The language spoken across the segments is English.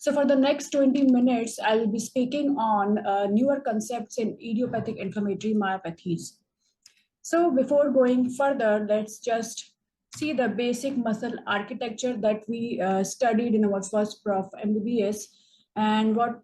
So for the next 20 minutes, I will be speaking on newer concepts in idiopathic inflammatory myopathies. So before going further, let's just see the basic muscle architecture that we studied in our first prof MBBS. And what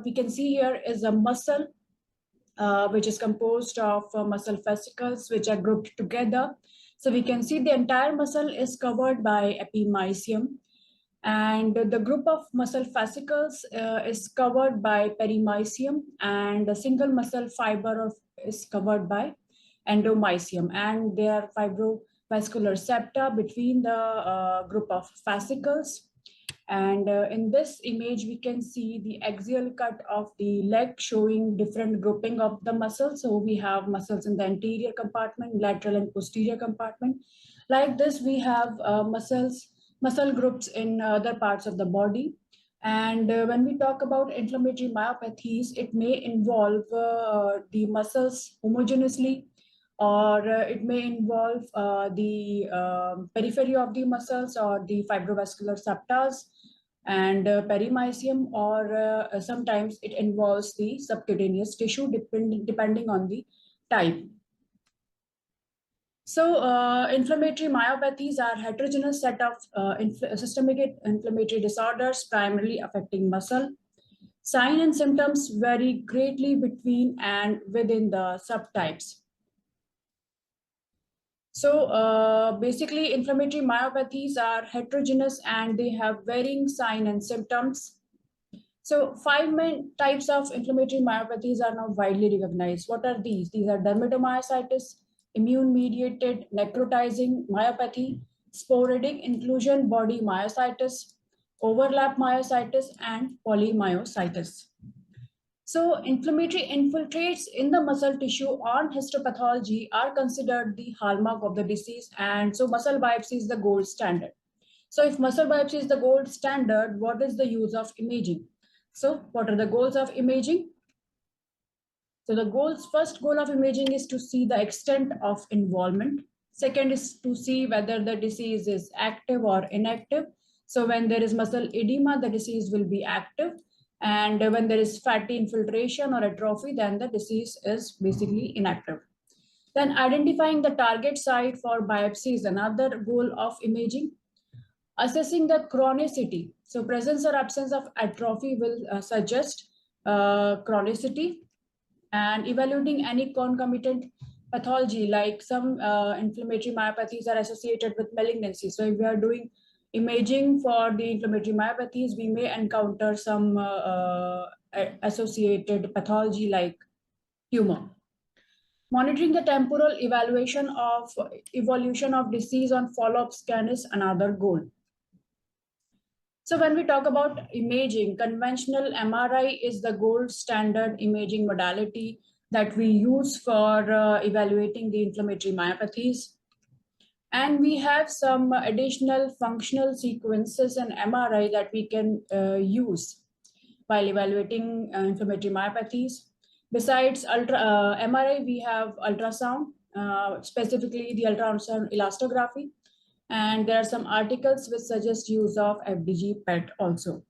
we can see here is a muscle which is composed of muscle fascicles which are grouped together. So we can see the entire muscle is covered by epimysium, and the group of muscle fascicles is covered by perimysium, and a single muscle fiber is covered by endomysium, and there are fibrovascular septa between the group of fascicles. And in this image, we can see the axial cut of the leg showing different grouping of the muscles. So we have muscles in the anterior compartment, lateral and posterior compartment. Like this, we have muscle groups in other parts of the body. And when we talk about inflammatory myopathies, it may involve the muscles homogeneously, or it may involve the periphery of the muscles or the fibrovascular septas and perimysium, or sometimes it involves the subcutaneous tissue depending on the type. So inflammatory myopathies are heterogeneous set of systemic inflammatory disorders primarily affecting muscle. Signs and symptoms vary greatly between and within the subtypes. So basically, inflammatory myopathies are heterogeneous and they have varying signs and symptoms. So 5 main types of inflammatory myopathies are now widely recognized. What are these? These are dermatomyositis, immune-mediated necrotizing myopathy, sporadic inclusion body myositis, overlap myositis, and polymyositis. So inflammatory infiltrates in the muscle tissue on histopathology are considered the hallmark of the disease, and so muscle biopsy is the gold standard. So if muscle biopsy is the gold standard, what is the use of imaging? So what are the goals of imaging? So the first goal of imaging is to see the extent of involvement. Second is to see whether the disease is active or inactive. So when there is muscle edema, the disease will be active. And when there is fatty infiltration or atrophy, then the disease is basically inactive. Then identifying the target site for biopsy is another goal of imaging. Assessing the chronicity. So presence or absence of atrophy will suggest chronicity, and evaluating any concomitant pathology, like some inflammatory myopathies are associated with malignancy. So if we are doing imaging for the inflammatory myopathies, we may encounter some associated pathology like tumor. Monitoring the temporal evaluation of evolution of disease on follow-up scan is another goal. So when we talk about imaging, conventional MRI is the gold standard imaging modality that we use for evaluating the inflammatory myopathies. And we have some additional functional sequences in MRI that we can use while evaluating inflammatory myopathies. Besides MRI, we have ultrasound, specifically the ultrasound elastography. And there are some articles which suggest use of FDG PET also.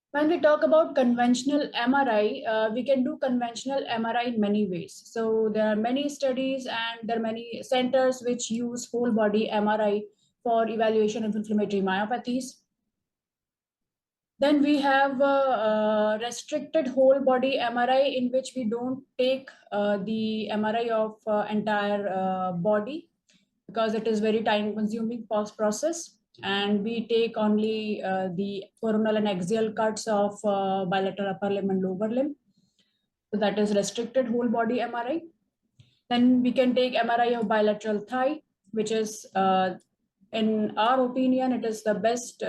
When we talk about conventional MRI, we can do conventional MRI in many ways. So there are many studies and there are many centers which use whole body MRI for evaluation of inflammatory myopathies. Then we have restricted whole body MRI, in which we don't take the MRI of entire body, because it is very time consuming process, and we take only the coronal and axial cuts of bilateral upper limb and lower limb. So that is restricted whole body MRI. Then we can take MRI of bilateral thigh, which is in our opinion, it is the best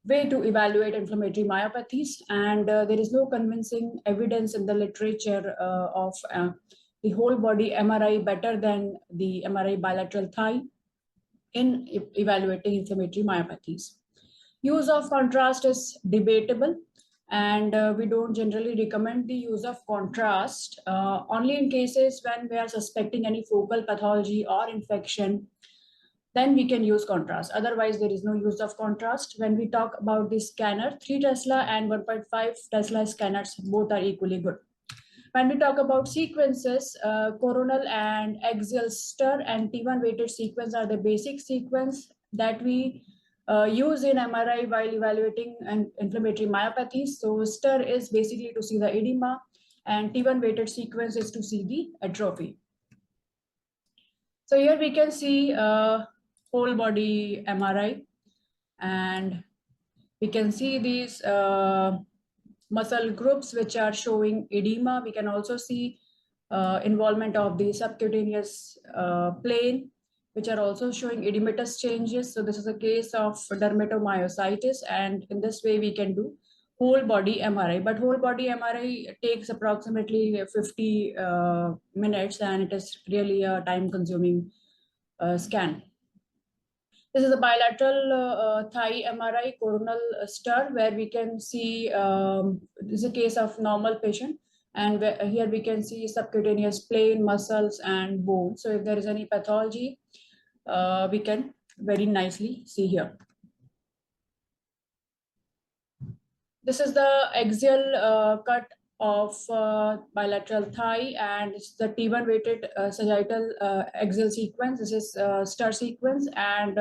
way to evaluate inflammatory myopathies, and there is no convincing evidence in the literature of the whole body MRI better than the MRI bilateral thigh in evaluating inflammatory myopathies. Use of contrast is debatable, and we don't generally recommend the use of contrast only in cases when we are suspecting any focal pathology or infection, then we can use contrast. Otherwise, there is no use of contrast. When we talk about the scanner, 3 Tesla and 1.5 Tesla scanners, both are equally good. When we talk about sequences, coronal and axial stir and T1 weighted sequence are the basic sequence that we use in MRI while evaluating inflammatory myopathies. So stir is basically to see the edema, and T1 weighted sequence is to see the atrophy. So here we can see whole body MRI, and we can see these muscle groups which are showing edema. We can also see involvement of the subcutaneous plane, which are also showing edematous changes. So this is a case of dermatomyositis, and in this way we can do whole body MRI. But whole body MRI takes approximately 50 minutes, and it is really a time-consuming scan. This is a bilateral thigh MRI coronal stir, where we can see this is a case of normal patient, and here we can see subcutaneous plane, muscles, and bone. So if there is any pathology, we can very nicely see here. This is the axial cut of bilateral thigh, and it's the T1 weighted sagittal axial sequence. This is star sequence, and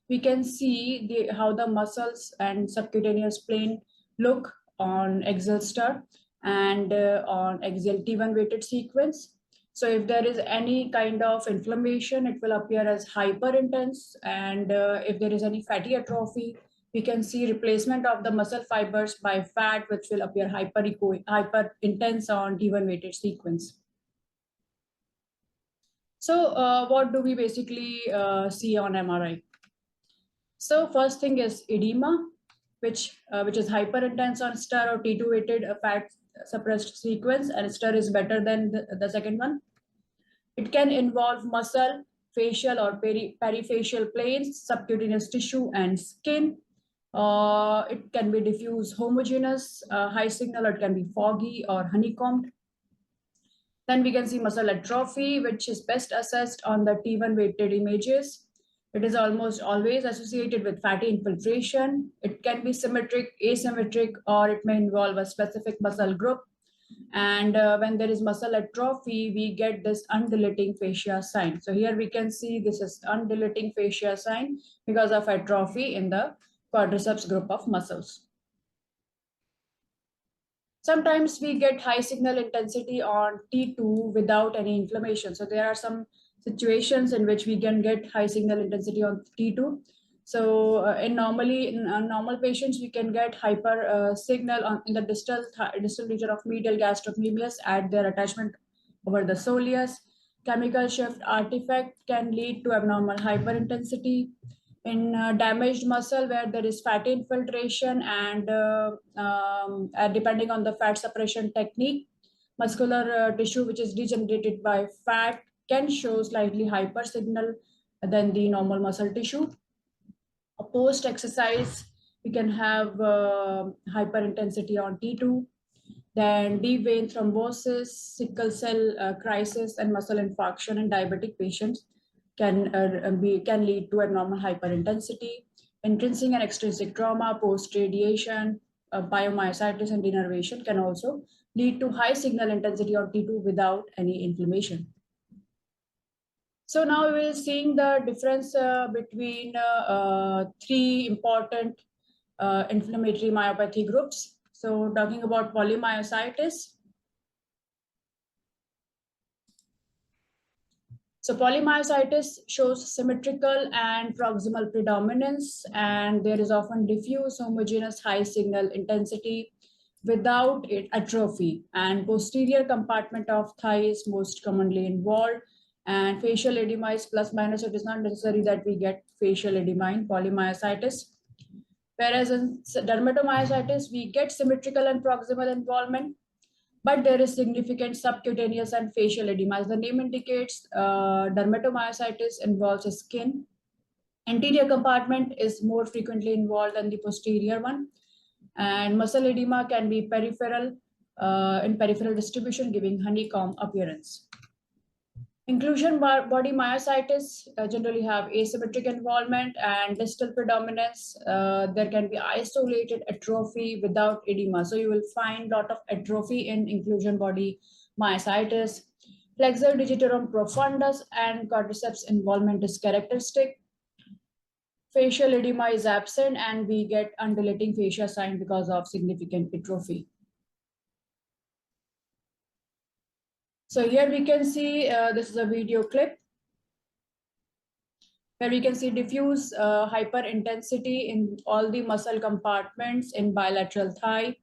we can see how the muscles and subcutaneous plane look on axial star and on axial T1 weighted sequence. So if there is any kind of inflammation, it will appear as hyper intense, and if there is any fatty atrophy, we can see replacement of the muscle fibers by fat, which will appear hyper intense on T1 weighted sequence. So what do we basically see on MRI? So first thing is edema, which is hyper intense on star or T2 weighted fat suppressed sequence, and star is better than the second one. It can involve muscle, facial or perifacial planes, subcutaneous tissue, and skin. It can be diffuse homogeneous, high signal, or it can be foggy or honeycombed. Then we can see muscle atrophy, which is best assessed on the T1 weighted images. It is almost always associated with fatty infiltration. It can be symmetric, asymmetric, or it may involve a specific muscle group. And when there is muscle atrophy, we get this undulating fascia sign. So here we can see this is undulating fascia sign because of atrophy in the quadriceps group of muscles. Sometimes we get high signal intensity on T2 without any inflammation. So there are some situations in which we can get high signal intensity on T2. So in normal patients, we can get hyper signal in the distal region of medial gastrocnemius at their attachment over the soleus. Chemical shift artifact can lead to abnormal hyperintensity. In damaged muscle where there is fatty infiltration and depending on the fat suppression technique, muscular tissue which is degenerated by fat can show slightly hyper signal than the normal muscle tissue. Post exercise, we can have hyperintensity on T2, then deep vein thrombosis, sickle cell crisis, and muscle infarction in diabetic patients can lead to abnormal hyperintensity. Intrinsic and extrinsic trauma, post radiation, myositis, and denervation can also lead to high signal intensity on T2 without any inflammation. So now we're seeing the difference between three important inflammatory myopathy groups. So talking about polymyositis. So polymyositis shows symmetrical and proximal predominance, and there is often diffuse homogeneous high signal intensity without atrophy, and posterior compartment of thigh is most commonly involved, and facial edema is plus minus. It is not necessary that we get facial edema in polymyositis. Whereas in dermatomyositis, we get symmetrical and proximal involvement, but there is significant subcutaneous and facial edema. As the name indicates, dermatomyositis involves the skin. Anterior compartment is more frequently involved than the posterior one. And muscle edema can be peripheral in peripheral distribution, giving honeycomb appearance. Inclusion body myositis generally have asymmetric involvement and distal predominance. There can be isolated atrophy without edema. So you will find a lot of atrophy in inclusion body myositis. Flexor digitorum profundus and quadriceps involvement is characteristic. Facial edema is absent and we get undulating fascia sign because of significant atrophy. So here we can see, this is a video clip where we can see diffuse hyperintensity in all the muscle compartments in bilateral thigh.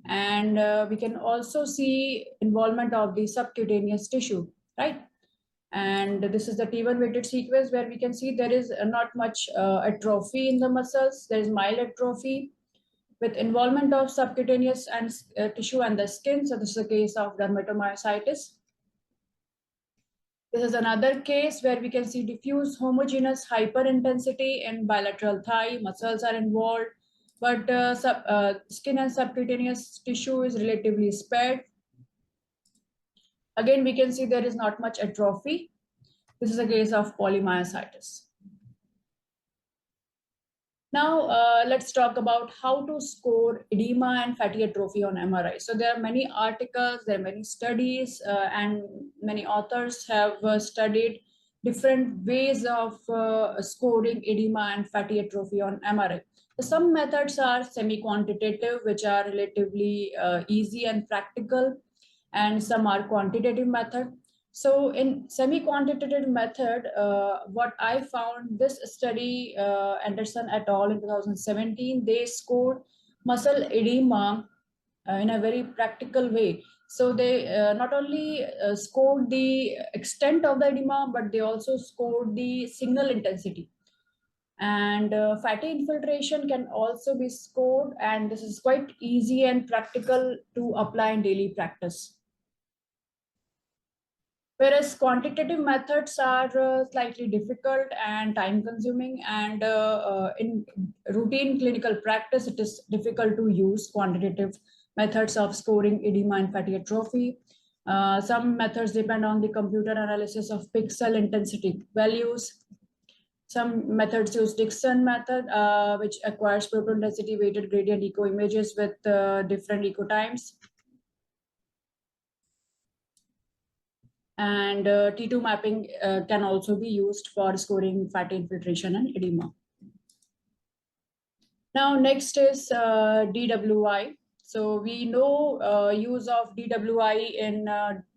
And we can also see involvement of the subcutaneous tissue, right? And this is the T1 weighted sequence where we can see there is not much atrophy in the muscles. There is mild atrophy with involvement of subcutaneous and tissue and the skin. So this is a case of dermatomyositis. This is another case where we can see diffuse homogeneous hyperintensity in bilateral thigh. Muscles are involved, but skin and subcutaneous tissue is relatively spared. Again, we can see there is not much atrophy. This is a case of polymyositis. Now, let's talk about how to score edema and fatty atrophy on MRI. So there are many articles, there are many studies, and many authors have studied different ways of scoring edema and fatty atrophy on MRI. So some methods are semi-quantitative, which are relatively easy and practical, and some are quantitative method. So in semi-quantitative method, what I found, this study, Anderson et al. In 2017, they scored muscle edema in a very practical way. So they not only scored the extent of the edema, but they also scored the signal intensity. And fatty infiltration can also be scored, and this is quite easy and practical to apply in daily practice. Whereas quantitative methods are slightly difficult and time consuming, and in routine clinical practice, it is difficult to use quantitative methods of scoring edema and fatty atrophy. Some methods depend on the computer analysis of pixel intensity values. Some methods use Dixon method, which acquires proton density weighted gradient echo images with different echo times. And T2 mapping can also be used for scoring fatty infiltration and edema. Now, next is DWI. So we know use of DWI in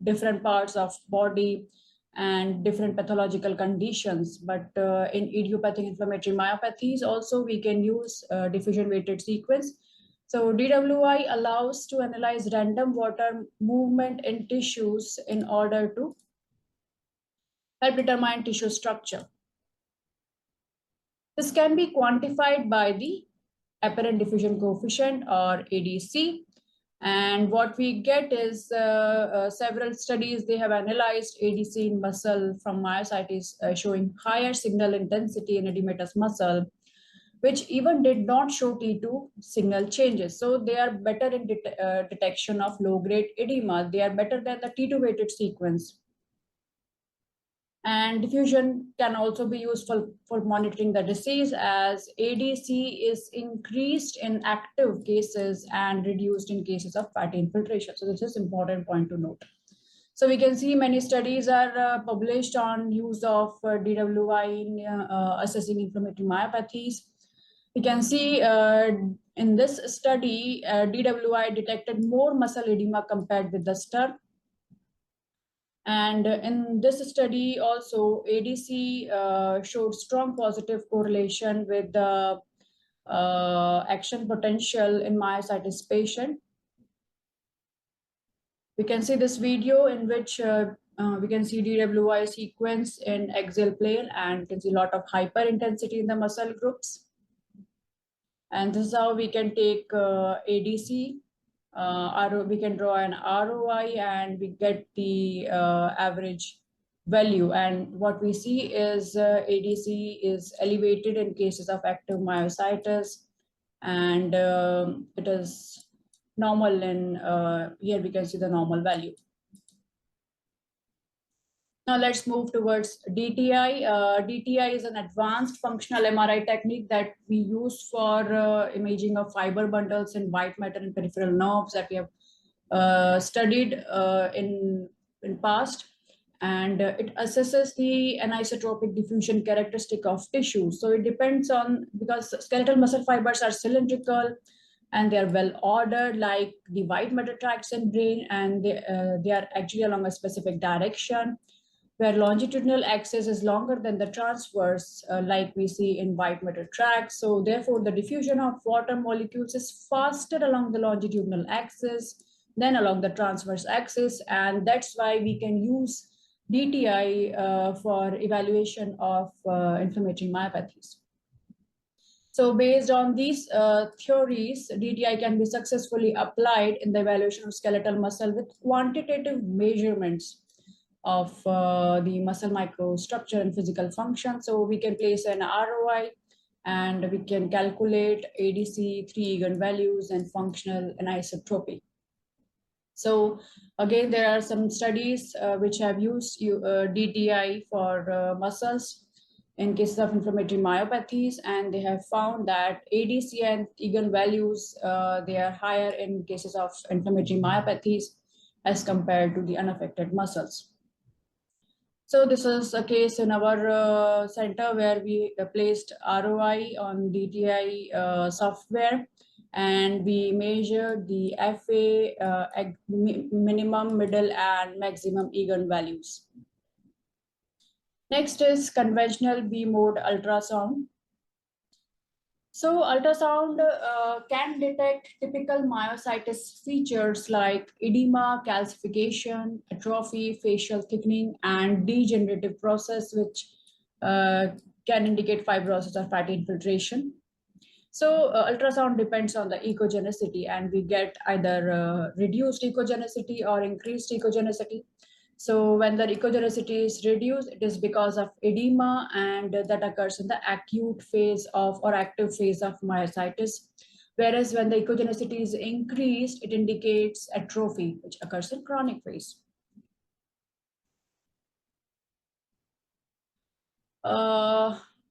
different parts of body and different pathological conditions, but in idiopathic inflammatory myopathies also we can use diffusion weighted sequence. So DWI allows to analyze random water movement in tissues in order to help determine tissue structure. This can be quantified by the apparent diffusion coefficient or ADC. And what we get is several studies, they have analyzed ADC in muscle from myositis showing higher signal intensity in edematous muscle, which even did not show T2 signal changes. So they are better in detection of low-grade edema. They are better than the T2 weighted sequence. And diffusion can also be used for monitoring the disease, as ADC is increased in active cases and reduced in cases of fatty infiltration. So this is an important point to note. So we can see many studies are published on use of DWI in assessing inflammatory myopathies. We can see in this study, DWI detected more muscle edema compared with the STIR. And in this study also, ADC showed strong positive correlation with the action potential in myositis patient. We can see this video in which we can see DWI sequence in axial plane, and can see a lot of hyperintensity in the muscle groups. And this is how we can take ADC. We can draw an ROI and we get the average value. And what we see is ADC is elevated in cases of active myositis, and it is normal in, here we can see the normal value. Now let's move towards DTI. DTI is an advanced functional MRI technique that we use for imaging of fiber bundles in white matter and peripheral nerves that we have studied in past. And it assesses the anisotropic diffusion characteristic of tissue. So it depends on, because skeletal muscle fibers are cylindrical and they are well ordered like the white matter tracts in brain, and they are actually along a specific direction, where longitudinal axis is longer than the transverse, like we see in white matter tracts. So therefore, the diffusion of water molecules is faster along the longitudinal axis than along the transverse axis. And that's why we can use DTI for evaluation of inflammatory myopathies. So based on these theories, DTI can be successfully applied in the evaluation of skeletal muscle with quantitative measurements of the muscle microstructure and physical function. So we can place an ROI and we can calculate ADC, 3 eigenvalues, and functional anisotropy. So again, there are some studies which have used DTI for muscles in cases of inflammatory myopathies, and they have found that ADC and eigenvalues, they are higher in cases of inflammatory myopathies as compared to the unaffected muscles. So this is a case in our center where we placed ROI on DTI software, and we measured the FA minimum, middle, and maximum eigenvalues. Next is conventional B mode ultrasound. So ultrasound can detect typical myositis features like edema, calcification, atrophy, facial thickening, and degenerative process, which can indicate fibrosis or fatty infiltration. So ultrasound depends on the echogenicity, and we get either reduced echogenicity or increased echogenicity. So when the echogenicity is reduced, it is because of edema, and that occurs in the acute phase of or active phase of myositis. Whereas when the echogenicity is increased, it indicates atrophy, which occurs in chronic phase.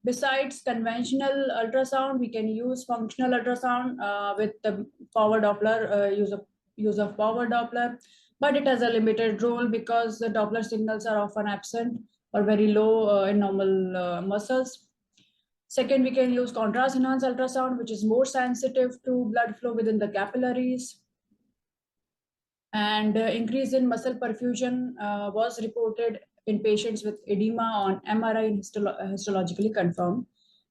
Besides conventional ultrasound, we can use functional ultrasound with the power Doppler, use of power Doppler, but it has a limited role because the Doppler signals are often absent or very low in normal muscles. Second, we can use contrast enhanced ultrasound, which is more sensitive to blood flow within the capillaries. And increase in muscle perfusion was reported in patients with edema on MRI and histologically confirmed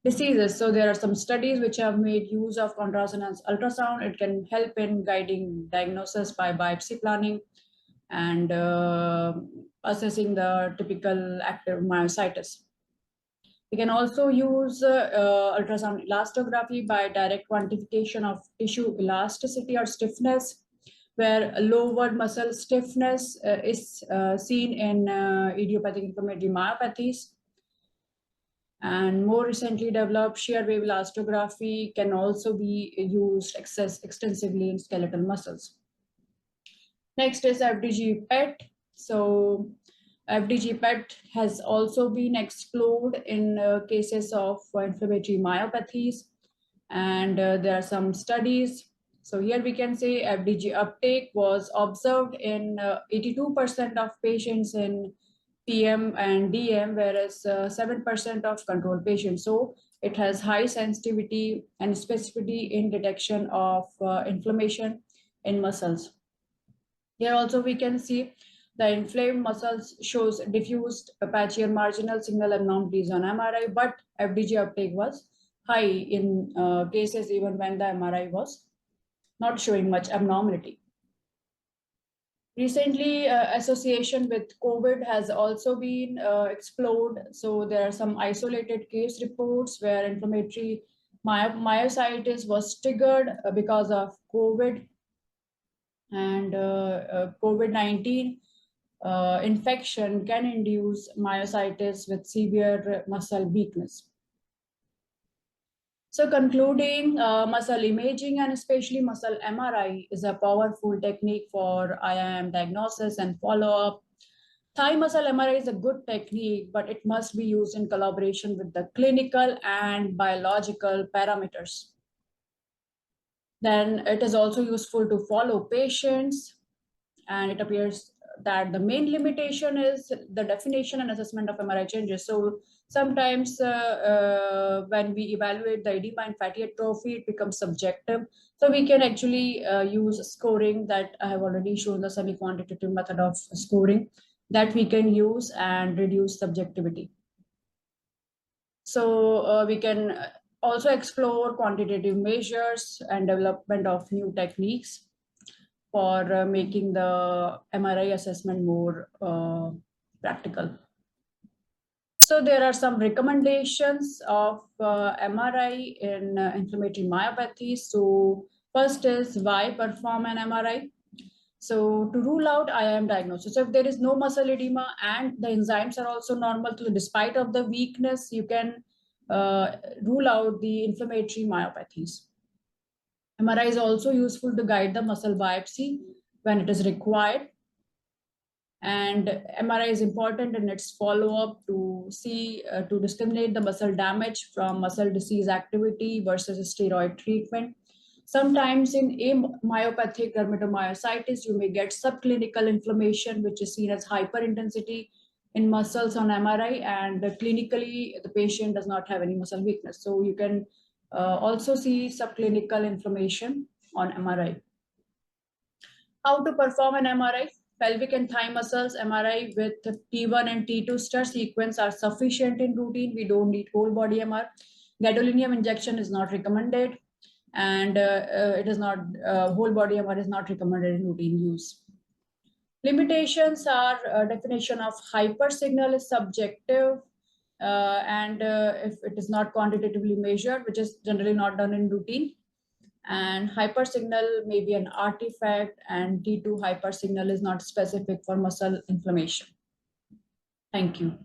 diseases. So there are some studies which have made use of contrast enhanced ultrasound. It can help in guiding diagnosis by biopsy planning and assessing the typical active myositis. We can also use ultrasound elastography by direct quantification of tissue elasticity or stiffness, where lower muscle stiffness is seen in idiopathic inflammatory myopathies. And more recently developed shear wave elastography can also be used extensively in skeletal muscles. Next is FDG PET. So FDG PET has also been explored in cases of inflammatory myopathies, and there are some studies. So here we can say FDG uptake was observed in 82% of patients in PM and DM, whereas 7% of control patients. So it has high sensitivity and specificity in detection of inflammation in muscles. Here also we can see the inflamed muscles shows diffused patchy or marginal signal abnormalities on MRI, but FDG uptake was high in cases even when the MRI was not showing much abnormality. Recently, association with COVID has also been explored. So there are some isolated case reports where inflammatory myositis was triggered because of COVID, and COVID-19 infection can induce myositis with severe muscle weakness. So concluding, muscle imaging and especially muscle MRI is a powerful technique for IIM diagnosis and follow-up. Thigh muscle MRI is a good technique, but it must be used in collaboration with the clinical and biological parameters. Then it is also useful to follow patients, and it appears that the main limitation is the definition and assessment of MRI changes. So sometimes when we evaluate the edema and fatty atrophy, it becomes subjective. So we can actually use scoring that I have already shown, the semi-quantitative method of scoring that we can use and reduce subjectivity. So we can also explore quantitative measures and development of new techniques for making the MRI assessment more practical. So there are some recommendations of MRI in inflammatory myopathy. So first is why perform an MRI? So to rule out IIM diagnosis, so if there is no muscle edema and the enzymes are also normal, so despite of the weakness, you can rule out the inflammatory myopathies. MRI is also useful to guide the muscle biopsy when it is required. And MRI is important in its follow-up to see, to discriminate the muscle damage from muscle disease activity versus steroid treatment. Sometimes in myopathic dermatomyositis, you may get subclinical inflammation, which is seen as hyperintensity in muscles on MRI, and clinically, the patient does not have any muscle weakness. So you can also see subclinical inflammation on MRI. How to perform an MRI? Pelvic and thigh muscles MRI with T1 and T2 star sequence are sufficient in routine. We don't need whole body MR. Gadolinium injection is not recommended, and it is not whole body MR is not recommended in routine use. Limitations are definition of hyper signal is subjective, and if it is not quantitatively measured, which is generally not done in routine. And hypersignal may be an artifact, and T2 hypersignal is not specific for muscle inflammation. Thank you.